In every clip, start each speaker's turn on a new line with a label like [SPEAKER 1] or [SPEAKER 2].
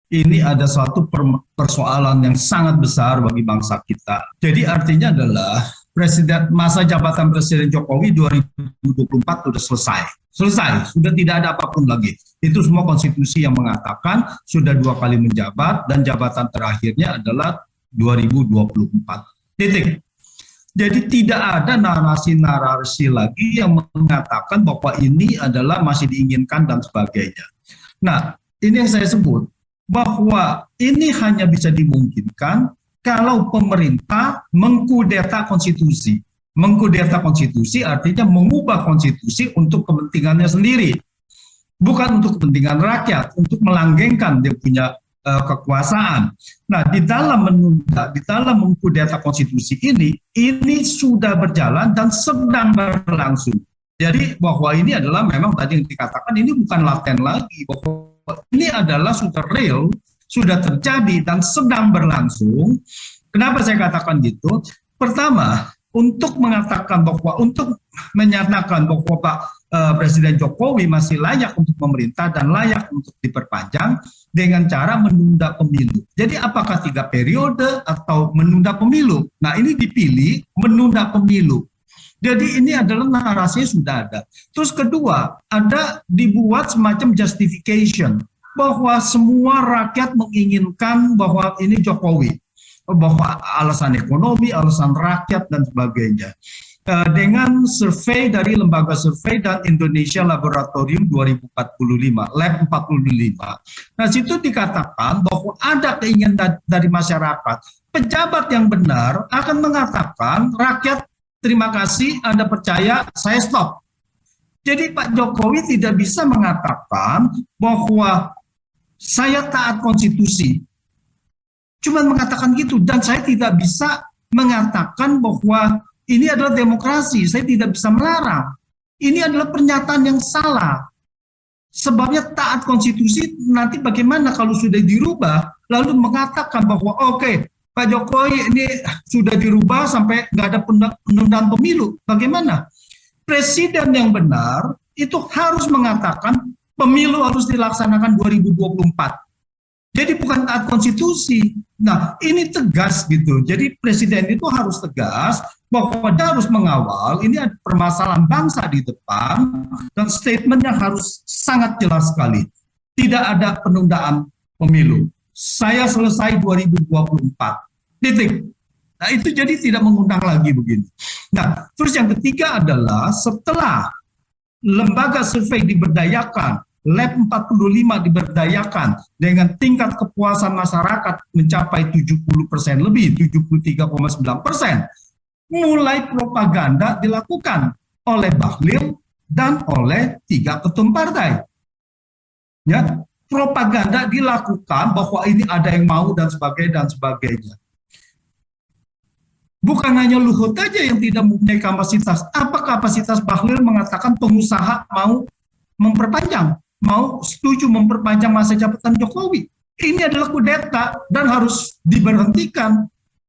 [SPEAKER 1] ini ada suatu persoalan yang sangat besar bagi bangsa kita. Jadi artinya adalah masa jabatan Presiden Jokowi 2024 sudah selesai. Selesai, sudah tidak ada apapun lagi. Itu semua konstitusi yang mengatakan sudah 2 kali menjabat dan jabatan terakhirnya adalah 2024. Titik. Jadi tidak ada narasi-narasi lagi yang mengatakan bahwa ini adalah masih diinginkan dan sebagainya. Nah, ini yang saya sebut bahwa ini hanya bisa dimungkinkan kalau pemerintah mengkudeta konstitusi. Mengkudeta konstitusi artinya mengubah konstitusi untuk kepentingannya sendiri. Bukan untuk kepentingan rakyat, untuk melanggengkan dia punya kekuasaan. Nah, di dalam mengkudeta konstitusi ini sudah berjalan dan sedang berlangsung. Jadi bahwa ini adalah memang tadi yang dikatakan ini bukan laten lagi, bahwa ini adalah sudah real, sudah terjadi dan sedang berlangsung. Kenapa saya katakan gitu? Pertama, untuk menyatakan bahwa Pak Presiden Jokowi masih layak untuk memerintah dan layak untuk diperpanjang dengan cara menunda pemilu. Jadi apakah 3 periode atau menunda pemilu? Nah, ini dipilih menunda pemilu. Jadi ini adalah narasinya sudah ada. Terus kedua, ada dibuat semacam justification bahwa semua rakyat menginginkan bahwa ini Jokowi, bahwa alasan ekonomi, alasan rakyat dan sebagainya. Dengan survei dari Lembaga Survei dan Indonesia Laboratorium 2045, Lab 45. Nah, situ dikatakan bahwa ada keinginan dari masyarakat. Pejabat yang benar akan mengatakan, rakyat terima kasih, Anda percaya, saya stop. Jadi Pak Jokowi tidak bisa mengatakan bahwa saya taat konstitusi. Cuma mengatakan gitu, dan saya tidak bisa mengatakan bahwa ini adalah demokrasi, saya tidak bisa melarang. Ini adalah pernyataan yang salah. Sebabnya taat konstitusi nanti bagaimana kalau sudah dirubah, lalu mengatakan bahwa oke, Pak Jokowi ini sudah dirubah sampai nggak ada penundaan pemilu. Bagaimana? Presiden yang benar itu harus mengatakan pemilu harus dilaksanakan 2024. Jadi bukan taat konstitusi. Nah, ini tegas gitu. Jadi presiden itu harus tegas bahwa dia harus mengawal, ini ada permasalahan bangsa di depan, dan statementnya harus sangat jelas sekali. Tidak ada penundaan pemilu. Saya selesai 2024. Titik. Nah, itu jadi tidak mengundang lagi begini. Nah, terus yang ketiga adalah setelah lembaga survei diberdayakan, Lab 45 diberdayakan dengan tingkat kepuasan masyarakat mencapai 70% lebih, 73,9%. Mulai propaganda dilakukan oleh Bahlil dan oleh 3 ketum partai. Ya, propaganda dilakukan bahwa ini ada yang mau dan sebagainya. Bukan hanya Luhut saja yang tidak mempunyai kapasitas. Apa kapasitas Bahlil mengatakan pengusaha mau memperpanjang, mau setuju memperpanjang masa jabatan Jokowi? Ini adalah kudeta dan harus diberhentikan.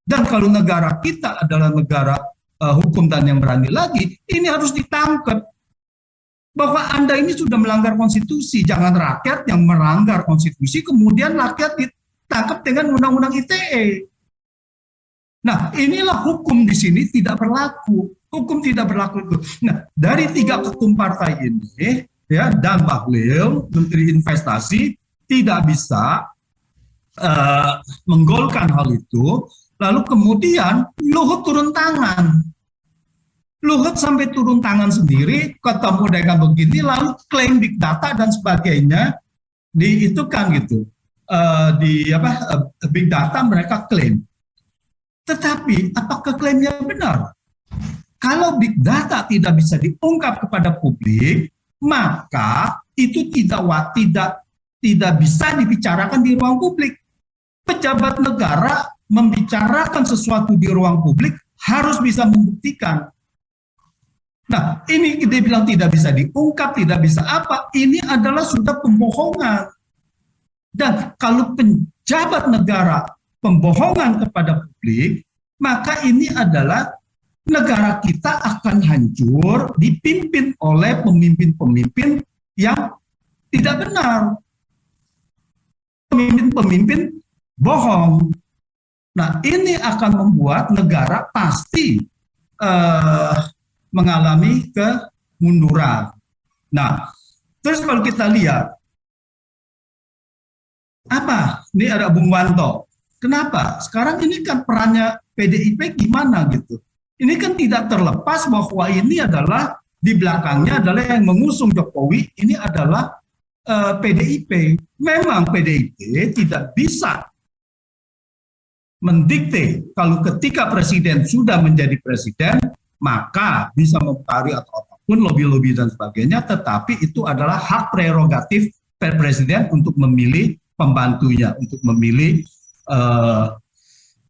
[SPEAKER 1] Dan kalau negara kita adalah negara hukum dan yang berani lagi, ini harus ditangkap. Bahwa Anda ini sudah melanggar konstitusi, jangan rakyat yang melanggar konstitusi, kemudian rakyat ditangkap dengan undang-undang ITE. Nah, inilah hukum di sini tidak berlaku. Hukum tidak berlaku itu. Nah, dari 3 ketum partai ini, ya, dan Bahlil, Menteri Investasi, tidak bisa menggolkan hal itu. Lalu kemudian Luhut turun tangan. Luhut sampai turun tangan sendiri, ketemu dengan begini, lalu klaim big data dan sebagainya, itu kan gitu. Big data mereka klaim. Tetapi apakah klaimnya benar? Kalau big data tidak bisa diungkap kepada publik, maka itu tidak bisa dibicarakan di ruang publik. Pejabat negara membicarakan sesuatu di ruang publik harus bisa membuktikan. Nah, ini dia bilang tidak bisa diungkap, tidak bisa apa. Ini adalah sudah pembohongan. Dan kalau pejabat negara pembohongan kepada publik, maka ini adalah negara kita akan hancur dipimpin oleh pemimpin-pemimpin yang tidak benar. pemimpin bohong. Nah, ini akan membuat negara pasti mengalami kemunduran. Nah, terus kalau kita lihat, apa? Ini ada Bung Wanto. Kenapa? Sekarang ini kan perannya PDIP gimana gitu. Ini kan tidak terlepas bahwa ini adalah, di belakangnya adalah yang mengusung Jokowi, ini adalah PDIP. Memang PDIP tidak bisa mendikte kalau ketika presiden sudah menjadi presiden, maka bisa mempengaruhi atau apapun, lobby-lobby dan sebagainya, tetapi itu adalah hak prerogatif presiden untuk memilih pembantunya, untuk memilih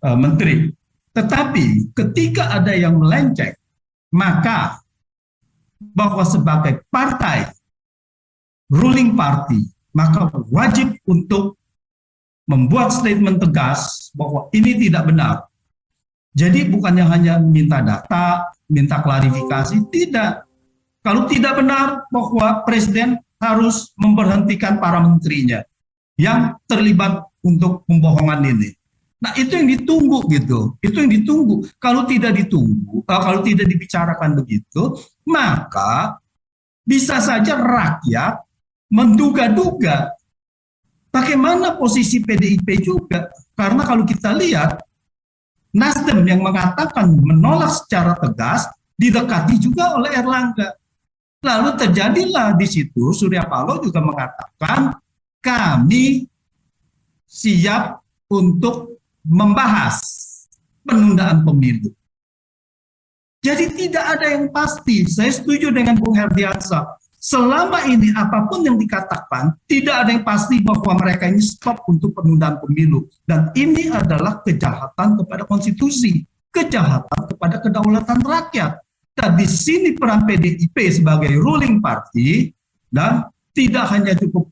[SPEAKER 1] menteri. Tetapi ketika ada yang melenceng, maka bahwa sebagai partai ruling party, maka wajib untuk membuat statement tegas bahwa ini tidak benar. Jadi bukannya hanya minta data, minta klarifikasi, tidak. Kalau tidak benar bahwa presiden harus memberhentikan para menterinya yang terlibat untuk pembohongan ini. Nah, itu yang ditunggu gitu. Itu yang ditunggu. Kalau tidak ditunggu, kalau tidak dibicarakan begitu, maka bisa saja rakyat menduga-duga bagaimana posisi PDIP juga. Karena kalau kita lihat, Nasdem yang mengatakan menolak secara tegas didekati juga oleh Erlangga. Lalu terjadilah di situ, Surya Paloh juga mengatakan kami siap untuk membahas penundaan pemilu. Jadi tidak ada yang pasti. Saya setuju dengan Bung Herdiansyah. Selama ini apapun yang dikatakan, tidak ada yang pasti bahwa mereka ini stop untuk penundaan pemilu. Dan ini adalah kejahatan kepada konstitusi, kejahatan kepada kedaulatan rakyat. Dan di sini peran PDIP sebagai ruling party, dan tidak hanya cukup,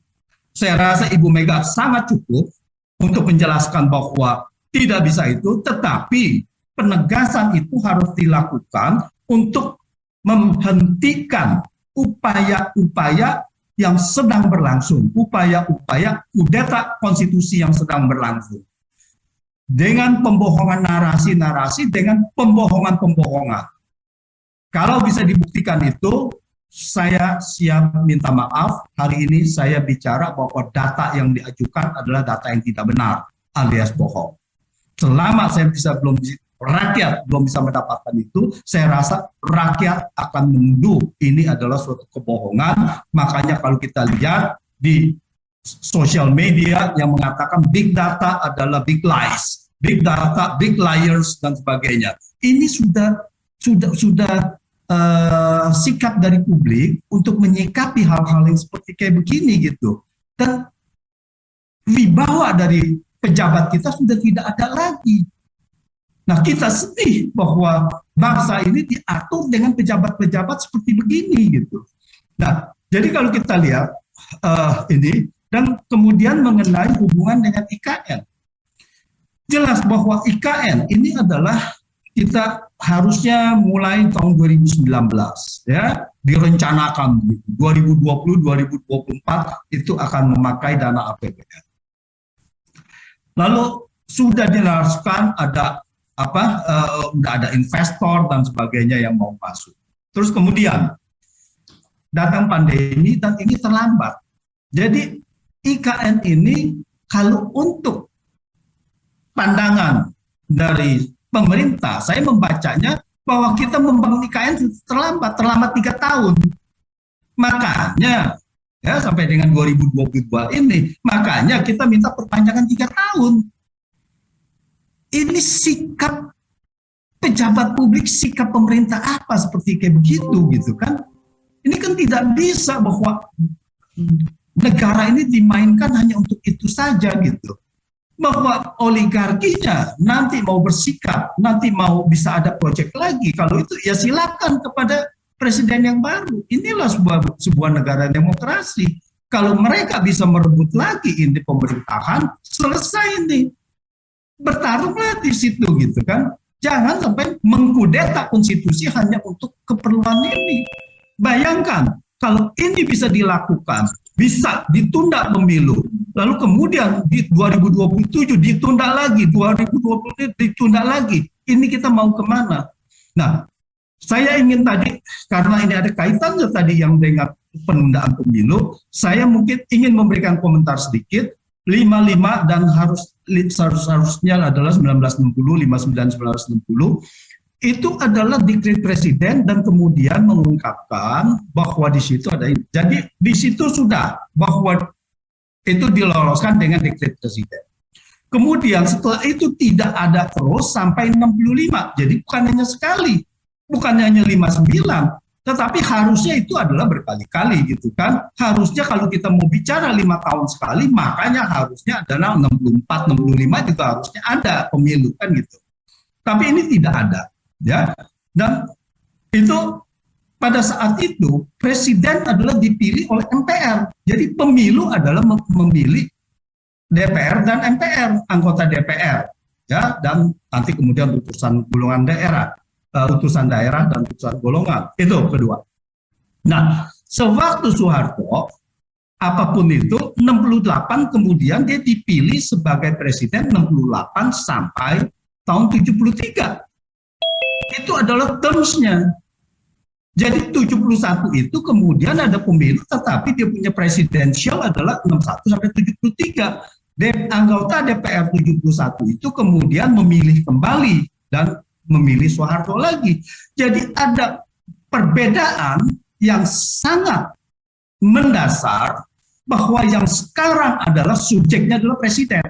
[SPEAKER 1] saya rasa Ibu Mega sangat cukup untuk menjelaskan bahwa tidak bisa itu, tetapi penegasan itu harus dilakukan untuk menghentikan upaya-upaya yang sedang berlangsung, upaya-upaya kudeta konstitusi yang sedang berlangsung. Dengan pembohongan narasi-narasi, dengan pembohongan-pembohongan. Kalau bisa dibuktikan itu, saya siap minta maaf, hari ini saya bicara bahwa data yang diajukan adalah data yang tidak benar, alias bohong. Selama saya rakyat belum bisa mendapatkan itu, saya rasa rakyat akan menuduh ini adalah suatu kebohongan. Makanya kalau kita lihat di sosial media yang mengatakan big data adalah big lies, big data, big liars dan sebagainya. Ini sudah sikap dari publik untuk menyikapi hal-hal yang seperti kayak begini gitu. Dan wibawa dari pejabat kita sudah tidak ada lagi. Nah, kita sedih bahwa bangsa ini diatur dengan pejabat-pejabat seperti begini gitu. Nah, jadi kalau kita lihat ini, dan kemudian mengenai hubungan dengan IKN. Jelas bahwa IKN ini adalah kita harusnya mulai tahun 2019 ya, direncanakan gitu. 2020-2024 itu akan memakai dana APBN. Lalu sudah dilakukan udah ada investor dan sebagainya yang mau masuk. Terus kemudian datang pandemi dan ini terlambat. Jadi IKN ini kalau untuk pandangan dari pemerintah, saya membacanya bahwa kita membangun IKN terlambat 3 tahun. Makanya ya sampai dengan 2022 ini, makanya kita minta perpanjangan 3 tahun. Ini sikap pejabat publik, sikap pemerintah apa seperti kayak begitu gitu kan? Ini kan tidak bisa bahwa negara ini dimainkan hanya untuk itu saja gitu. Bahwa oligarkinya nanti mau bersikap, nanti mau bisa ada proyek lagi. Kalau itu ya silakan kepada presiden yang baru. Inilah sebuah negara demokrasi. Kalau mereka bisa merebut lagi ini pemerintahan, selesai ini. Bertarunglah di situ gitu kan. Jangan sampai mengkudeta konstitusi hanya untuk keperluan ini. Bayangkan kalau ini bisa dilakukan bisa ditunda pemilu. Lalu kemudian di 2027 ditunda lagi, 2020 ditunda lagi. Ini kita mau kemana? Nah, saya ingin tadi, karena ini ada kaitannya tadi yang dengan penundaan pemilu, saya mungkin ingin memberikan komentar sedikit. 55 dan seharusnya adalah 1960, 59, 1960. Itu adalah dekret presiden dan kemudian mengungkapkan bahwa di situ ada ini. Jadi di situ sudah bahwa itu diloloskan dengan dekret presiden. Kemudian setelah itu tidak ada terus sampai 65. Jadi bukan hanya sekali, bukan hanya 59, tetapi harusnya itu adalah berkali-kali gitu kan. Harusnya kalau kita mau bicara 5 tahun sekali, makanya harusnya adalah 64, 65 juga harusnya ada pemilu kan gitu. Tapi ini tidak ada. Ya, dan itu pada saat itu presiden adalah dipilih oleh MPR. Jadi pemilu adalah memilih DPR dan MPR, anggota DPR, ya, dan nanti kemudian utusan golongan daerah, utusan daerah dan utusan golongan. Itu kedua. Nah, sewaktu Soeharto apapun itu 68 kemudian dia dipilih sebagai presiden 68 sampai tahun 73. Itu adalah termsnya. Jadi 71 itu kemudian ada pemilu, tetapi dia punya presidensial adalah 61 sampai 73. Anggota DPR 71 itu kemudian memilih kembali dan memilih Soeharto lagi. Jadi ada perbedaan yang sangat mendasar bahwa yang sekarang adalah subjeknya adalah presiden.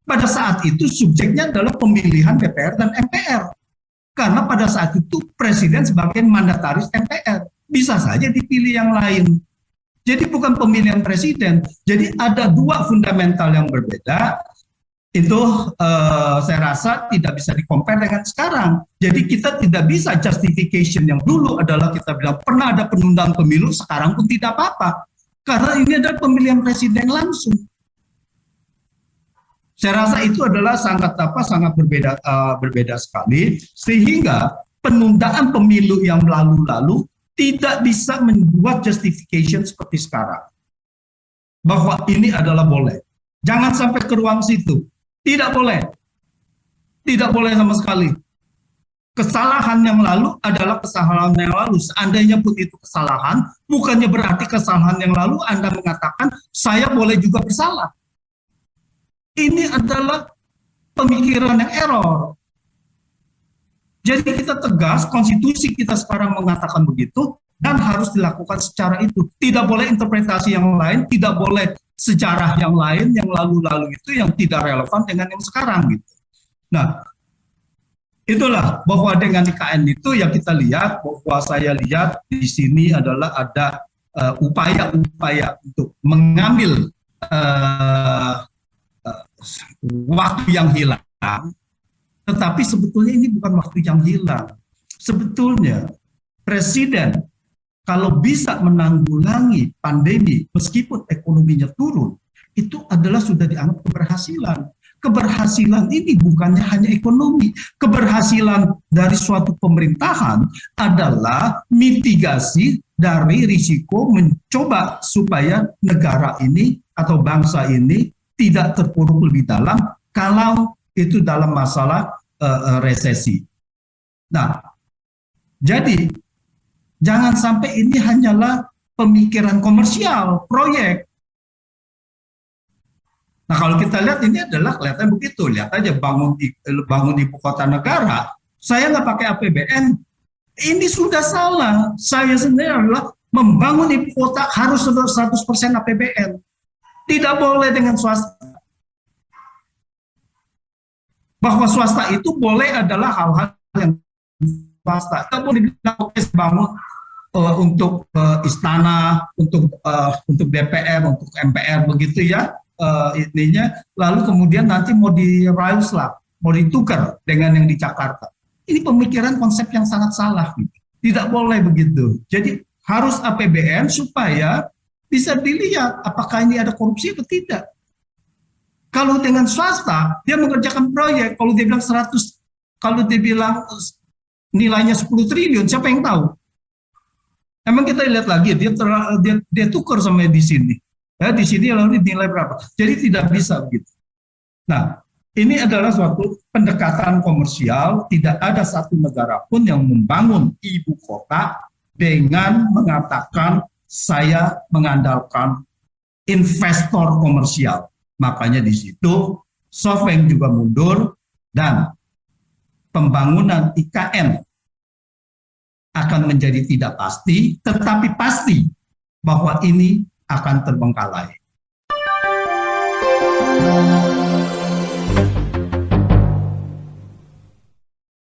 [SPEAKER 1] Pada saat itu subjeknya adalah pemilihan DPR dan MPR. Karena pada saat itu presiden sebagai mandataris MPR, bisa saja dipilih yang lain. Jadi bukan pemilihan presiden. Jadi ada dua fundamental yang berbeda. Itu saya rasa tidak bisa di-compare dengan sekarang. Jadi kita tidak bisa justification yang dulu adalah kita bilang pernah ada penundaan pemilu, sekarang pun tidak apa-apa. Karena ini adalah pemilihan presiden langsung. Saya rasa itu adalah sangat berbeda sekali, sehingga penundaan pemilu yang lalu-lalu tidak bisa membuat justification seperti sekarang bahwa ini adalah boleh. Jangan sampai ke ruang situ, tidak boleh sama sekali. Kesalahan yang lalu adalah kesalahan yang lalu. Seandainya pun itu kesalahan, bukannya berarti kesalahan yang lalu Anda mengatakan saya boleh juga bersalah. Ini adalah pemikiran yang error. Jadi kita tegas, konstitusi kita sekarang mengatakan begitu, dan harus dilakukan secara itu. Tidak boleh interpretasi yang lain, tidak boleh sejarah yang lain, yang lalu-lalu itu yang tidak relevan dengan yang sekarang gitu. Nah, itulah bahwa dengan IKN itu yang kita lihat, bahwa saya lihat di sini adalah ada upaya-upaya untuk mengambil waktu yang hilang, tetapi sebetulnya ini bukan waktu yang hilang. Sebetulnya presiden kalau bisa menanggulangi pandemi meskipun ekonominya turun, itu adalah sudah dianggap keberhasilan. Keberhasilan ini bukannya hanya ekonomi. Keberhasilan dari suatu pemerintahan adalah mitigasi dari risiko mencoba supaya negara ini atau bangsa ini tidak terpuruk lebih dalam kalau itu dalam masalah resesi. Nah, jadi jangan sampai ini hanyalah pemikiran komersial, proyek. Nah, kalau kita lihat ini adalah kelihatan begitu. Lihat aja bangun ibu kota negara, saya nggak pakai APBN. Ini sudah salah. Saya sendiri adalah membangun ibu kota harus 100% APBN. Tidak boleh dengan swasta. Bahwa swasta itu boleh adalah hal-hal yang swasta. Kita boleh bangun untuk istana, untuk DPR, untuk MPR begitu ya ininya. Lalu kemudian nanti mau di-rails lah, mau ditukar dengan yang di Jakarta. Ini pemikiran konsep yang sangat salah. Tidak boleh begitu. Jadi harus APBN supaya bisa dilihat apakah ini ada korupsi atau tidak. Kalau dengan swasta, dia mengerjakan proyek, kalau dia bilang 100, kalau dia bilang nilainya 10 triliun, siapa yang tahu? Emang kita lihat lagi dia tukar sama di sini. Ya, di sini lalu nilai berapa. Jadi tidak bisa begitu. Nah, ini adalah suatu pendekatan komersial. Tidak ada satu negara pun yang membangun ibu kota dengan mengatakan saya mengandalkan investor komersial. Makanya di situ SoftBank juga mundur dan pembangunan IKN akan menjadi tidak pasti, tetapi pasti bahwa ini akan terbengkalai.